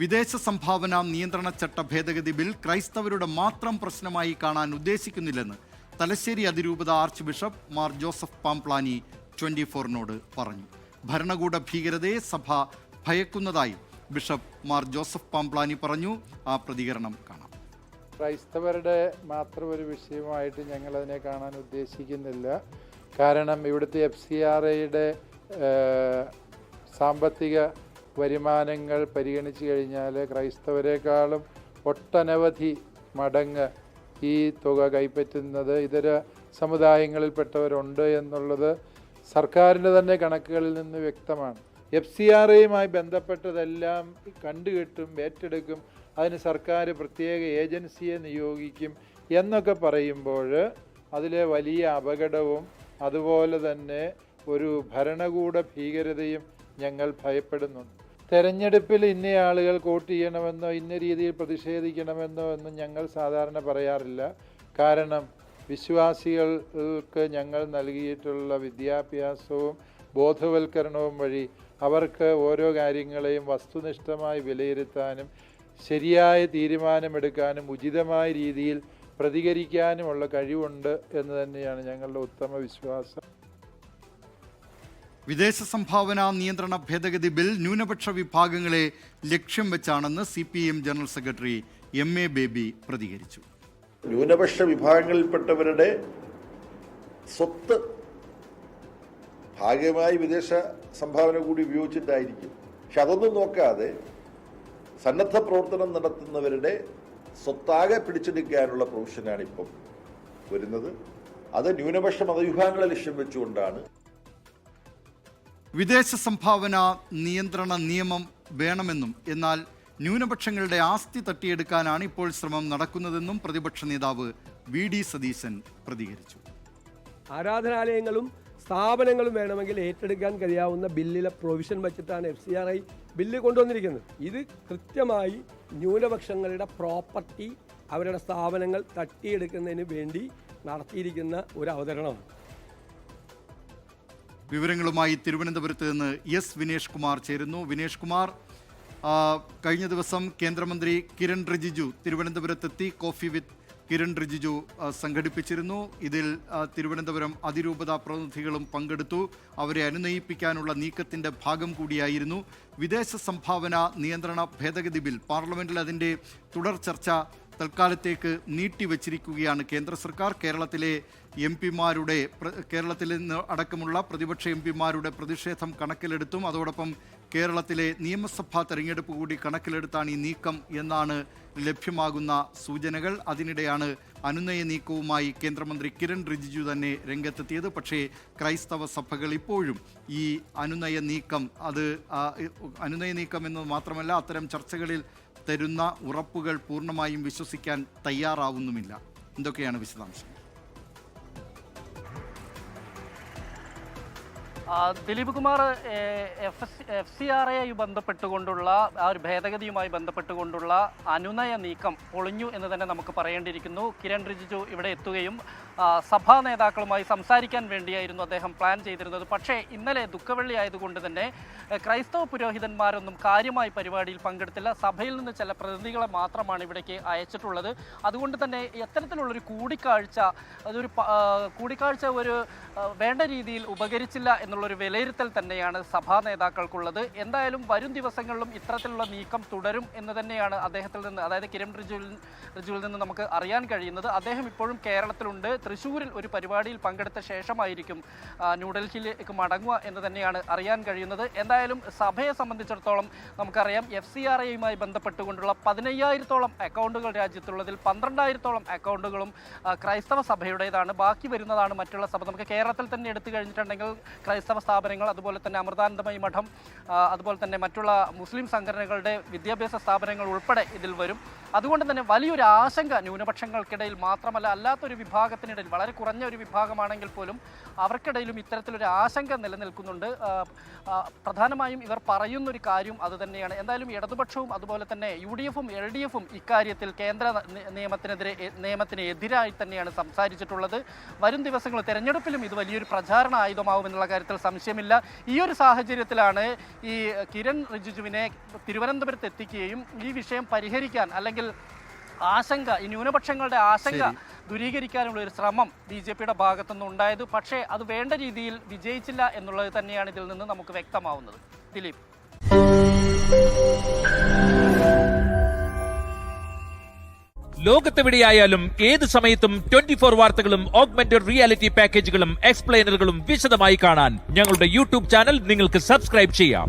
വിദേശ സംഭാവന നിയന്ത്രണ ചട്ട ഭേദഗതി ബിൽ ക്രൈസ്തവരുടെ മാത്രം പ്രശ്നമായി കാണാൻ ഉദ്ദേശിക്കുന്നില്ലെന്ന് തലശ്ശേരി അതിരൂപത arch bishop Mar Joseph Pamplany 24-നോട് പറഞ്ഞു. ഭരണകൂട ഭീകരതയെ സഭ ഭയക്കുന്നതായി ബിഷപ്പ് മാർ ജോസഫ് പാംപ്ലാനി പറഞ്ഞു. ആ പ്രതികരണം കാണാം. ക്രൈസ്തവരുടെ മാത്രം ഒരു വിഷയമായിട്ട് ഞങ്ങളതിനെ കാണാൻ ഉദ്ദേശിക്കുന്നില്ല. കാരണം ഇവിടുത്തെ FCRAയുടെ സാമ്പത്തിക വരുമാനങ്ങൾ പരിഗണിച്ചു കഴിഞ്ഞാൽ ക്രൈസ്തവരെക്കാളും ഒട്ടനവധി മടങ്ങ് ഈ തുക കൈപ്പറ്റുന്നത് ഇതര സമുദായങ്ങളിൽപ്പെട്ടവരുണ്ട് എന്നുള്ളത് സർക്കാരിൻ്റെ തന്നെ കണക്കുകളിൽ നിന്ന് വ്യക്തമാണ്. FCRAയുമായി ബന്ധപ്പെട്ടതെല്ലാം കണ്ടുകെട്ടും ഏറ്റെടുക്കും, അതിന് സർക്കാർ പ്രത്യേക ഏജൻസിയെ നിയോഗിക്കും എന്നൊക്കെ പറയുമ്പോൾ അതിലെ വലിയ അപകടവും അതുപോലെ തന്നെ ഒരു ഭരണകൂട ഭീകരതയും ഞങ്ങൾ ഭയപ്പെടുന്നുണ്ട്. തെരഞ്ഞെടുപ്പിൽ ഇന്ന ആളുകൾ വോട്ട് ചെയ്യണമെന്നോ ഇന്ന രീതിയിൽ പ്രതിഷേധിക്കണമെന്നോ ഒന്നും ഞങ്ങൾ സാധാരണ പറയാറില്ല. കാരണം വിശ്വാസികൾക്ക് ഞങ്ങൾ നൽകിയിട്ടുള്ള വിദ്യാഭ്യാസവും ബോധവൽക്കരണവും വഴി അവർക്ക് ഓരോ കാര്യങ്ങളെയും വസ്തുനിഷ്ഠമായി വിലയിരുത്താനും ശരിയായ തീരുമാനമെടുക്കാനും ഉചിതമായ രീതിയിൽ പ്രതികരിക്കാനുമുള്ള കഴിവുണ്ട് എന്ന് തന്നെയാണ് ഞങ്ങളുടെ ഉത്തമ വിശ്വാസം. വിദേശ സംഭാവന നിയന്ത്രണ ഭേദഗതി ബിൽ ന്യൂനപക്ഷ വിഭാഗങ്ങളെ ലക്ഷ്യം വെച്ചാണെന്ന് CPM general secretary MA baby പ്രതികരിച്ചു. ന്യൂനപക്ഷ വിഭാഗങ്ങളിൽപ്പെട്ടവരുടെ സ്വത്ത് ഭാഗമായി വിദേശ സംഭാവന കൂടി ഉപയോഗിച്ചിട്ടായിരിക്കും. പക്ഷെ അതൊന്നും നോക്കാതെ സന്നദ്ധ പ്രവർത്തനം നടത്തുന്നവരുടെ സ്വത്താകെ പിടിച്ചെടുക്കാനുള്ള പ്രൊവിഷനാണ് ഇപ്പം വരുന്നത്. അത് ന്യൂനപക്ഷ മതവിഭാഗങ്ങളെ ലക്ഷ്യം വെച്ചുകൊണ്ടാണ്. വിദേശ സംഭാവന നിയന്ത്രണ നിയമം വേണമെന്നും എന്നാൽ ന്യൂനപക്ഷങ്ങളുടെ ആസ്തി തട്ടിയെടുക്കാനാണ് ഇപ്പോൾ ശ്രമം നടക്കുന്നതെന്നും പ്രതിപക്ഷ നേതാവ് VD സതീശൻ പ്രതികരിച്ചു. ആരാധനാലയങ്ങളും സ്ഥാപനങ്ങളും വേണമെങ്കിൽ ഏറ്റെടുക്കാൻ കഴിയാവുന്ന ബില്ലിലെ പ്രൊവിഷൻ വെച്ചിട്ടാണ് FCRA ബില്ല് കൊണ്ടുവന്നിരിക്കുന്നത്. ഇത് കൃത്യമായി ന്യൂനപക്ഷങ്ങളുടെ പ്രോപ്പർട്ടി അവരുടെ സ്ഥാപനങ്ങൾ തട്ടിയെടുക്കുന്നതിന് വേണ്ടി നടത്തിയിരിക്കുന്ന ഒരു അവതരണമാണ്. വിവരങ്ങളുമായി തിരുവനന്തപുരത്ത് നിന്ന് S വിനേഷ് കുമാർ ചേരുന്നു. വിനേഷ് കുമാർ, കഴിഞ്ഞ ദിവസം കേന്ദ്രമന്ത്രി കിരൺ റിജിജു തിരുവനന്തപുരത്തെത്തി കോഫി വിത്ത് കിരൺ റിജിജു സംഘടിപ്പിച്ചിരുന്നു. ഇതിൽ തിരുവനന്തപുരം അതിരൂപത പ്രതിനിധികളും പങ്കെടുത്തു. അവരെ അനുനയിപ്പിക്കാനുള്ള നീക്കത്തിൻ്റെ ഭാഗം കൂടിയായിരുന്നു വിദേശ സംഭാവന നിയന്ത്രണ ഭേദഗതി ബിൽ. പാർലമെൻറ്റിൽ അതിൻ്റെ തുടർ ചർച്ച തൽക്കാലത്തേക്ക് നീട്ടിവച്ചിരിക്കുകയാണ് കേന്ദ്ര സർക്കാർ. കേരളത്തിലെ കേരളത്തിൽ നിന്ന് അടക്കമുള്ള പ്രതിപക്ഷ MP-മാരുടെ പ്രതിഷേധം കണക്കിലെടുത്തും അതോടൊപ്പം കേരളത്തിലെ നിയമസഭാ തെരഞ്ഞെടുപ്പ് കൂടി കണക്കിലെടുത്താണ് ഈ നീക്കം എന്നാണ് ലഭ്യമാകുന്ന സൂചനകൾ. അതിനിടെയാണ് അനുനയ നീക്കവുമായി കേന്ദ്രമന്ത്രി കിരൺ റിജിജു തന്നെ രംഗത്തെത്തിയത്. പക്ഷേ ക്രൈസ്തവ സഭകൾ ഇപ്പോഴും ഈ അനുനയ നീക്കം എന്നത് മാത്രമല്ല, അത്തരം ചർച്ചകളിൽ തരുന്ന ഉറപ്പുകൾ പൂർണ്ണമായും വിശ്വസിക്കാൻ തയ്യാറാവുന്നുമില്ല. എന്തൊക്കെയാണ് വിശദാംശങ്ങൾ? ദിലീപ് കുമാർ, FCRAയുമായി ബന്ധപ്പെട്ടുകൊണ്ടുള്ള ആ ഒരു ഭേദഗതിയുമായി ബന്ധപ്പെട്ടുകൊണ്ടുള്ള അനുനയ നീക്കം പൊളിഞ്ഞു എന്ന് തന്നെ നമുക്ക് പറയേണ്ടിയിരിക്കുന്നു. കിരൺ റിജിജു ഇവിടെ എത്തുകയും സഭാ നേതാക്കളുമായി സംസാരിക്കാൻ വേണ്ടിയായിരുന്നു അദ്ദേഹം പ്ലാൻ ചെയ്തിരുന്നത്. പക്ഷേ ഇന്നലെ ദുഃഖവെള്ളി ആയതുകൊണ്ട് തന്നെ ക്രൈസ്തവ പുരോഹിതന്മാരൊന്നും കാര്യമായി പരിപാടിയിൽ പങ്കെടുത്തില്ല. സഭയിൽ നിന്ന് ചില പ്രതിനിധികളെ മാത്രമാണ് ഇവിടേക്ക് അയച്ചിട്ടുള്ളത്. അതുകൊണ്ട് തന്നെ എത്തരത്തിലുള്ളൊരു കൂടിക്കാഴ്ച ഒരു വേണ്ട രീതിയിൽ ഉപകരിച്ചില്ല എന്നുള്ളൊരു വിലയിരുത്തൽ തന്നെയാണ് സഭാ നേതാക്കൾക്കുള്ളത്. എന്തായാലും വരും ദിവസങ്ങളിലും ഇത്തരത്തിലുള്ള നീക്കം തുടരും എന്ന് തന്നെയാണ് അദ്ദേഹത്തിൽ നിന്ന്, അതായത് കിരൺ റിജിജുവിൽ നിന്ന് നമുക്ക് അറിയാൻ കഴിയുന്നത്. അദ്ദേഹം ഇപ്പോഴും കേരളത്തിലുണ്ട്. തൃശ്ശൂരിൽ ഒരു പരിപാടിയിൽ പങ്കെടുത്ത ശേഷമായിരിക്കും ന്യൂഡൽഹിയിലേക്ക് മടങ്ങുക എന്ന് തന്നെയാണ് അറിയാൻ കഴിയുന്നത്. എന്തായാലും സഭയെ സംബന്ധിച്ചിടത്തോളം നമുക്കറിയാം FCRAയുമായി ബന്ധപ്പെട്ടുകൊണ്ടുള്ള 15,000-ഓളം അക്കൗണ്ടുകൾ രാജ്യത്തുള്ളതിൽ 12,000-ഓളം അക്കൗണ്ടുകളും ക്രൈസ്തവ സഭയുടേതാണ്. ബാക്കി വരുന്നതാണ് മറ്റുള്ള സഭ. നമുക്ക് കേരളത്തിൽ തന്നെ എടുത്തു കഴിഞ്ഞിട്ടുണ്ടെങ്കിൽ ക്രൈസ്തവ സ്ഥാപനങ്ങൾ, അതുപോലെ തന്നെ അമൃതാനന്ദമയി മഠം, അതുപോലെ തന്നെ മറ്റുള്ള മുസ്ലിം സംഘടനകളുടെ വിദ്യാഭ്യാസ സ്ഥാപനങ്ങൾ ഉൾപ്പെടെ ഇതിൽ വരും. അതുകൊണ്ട് തന്നെ വലിയൊരു ആശങ്ക ന്യൂനപക്ഷങ്ങൾക്കിടയിൽ മാത്രമല്ല, അല്ലാത്തൊരു വിഭാഗത്തിനിടയിൽ, വളരെ കുറഞ്ഞ ഒരു വിഭാഗമാണെങ്കിൽ പോലും അവർക്കിടയിലും ഇത്തരത്തിലൊരു ആശങ്ക നിലനിൽക്കുന്നുണ്ട്. പ്രധാനമായും ഇവർ പറയുന്നൊരു കാര്യം അതുതന്നെയാണ്. എന്തായാലും ഇടതുപക്ഷവും അതുപോലെ തന്നെ UDFും LDFും ഇക്കാര്യത്തിൽ കേന്ദ്ര നിയമത്തിന് എതിരായി തന്നെയാണ് സംസാരിച്ചിട്ടുള്ളത്. വരും ദിവസങ്ങളിൽ തെരഞ്ഞെടുപ്പിലും ഇത് വലിയൊരു പ്രചാരണ ആയുധമാവുമെന്നുള്ള കാര്യത്തിൽ എന്നതിൽ സംശയമില്ല. ഈ ഒരു സാഹചര്യത്തിലാണ് ഈ കിരൺ റിജിജുവിനെ തിരുവനന്തപുരത്ത് എത്തിക്കുകയും ഈ വിഷയം പരിഹരിക്കാൻ അല്ലെങ്കിൽ ആശങ്ക, ഈ ന്യൂനപക്ഷങ്ങളുടെ ആശങ്ക ദൂരീകരിക്കാനുള്ള ഒരു ശ്രമം BJPയുടെ ഭാഗത്തുനിന്ന് ഉണ്ടായത്. പക്ഷേ അത് വേണ്ട രീതിയിൽ വിജയിച്ചില്ല എന്നുള്ളത് തന്നെയാണ് ഇതിൽ നിന്ന് നമുക്ക് വ്യക്തമാവുന്നത്. ദിലീപ്. ലോകത്തെവിടെയായാലും ഏത് സമയത്തും 24 വാർത്തകളും ഓഗ്മെന്റഡ് റിയാലിറ്റി പാക്കേജുകളും എക്സ്പ്ലെയിനറുകളും വിശദമായി കാണാൻ ഞങ്ങളുടെ യൂട്യൂബ് ചാനൽ നിങ്ങൾക്ക് സബ്സ്ക്രൈബ് ചെയ്യാം.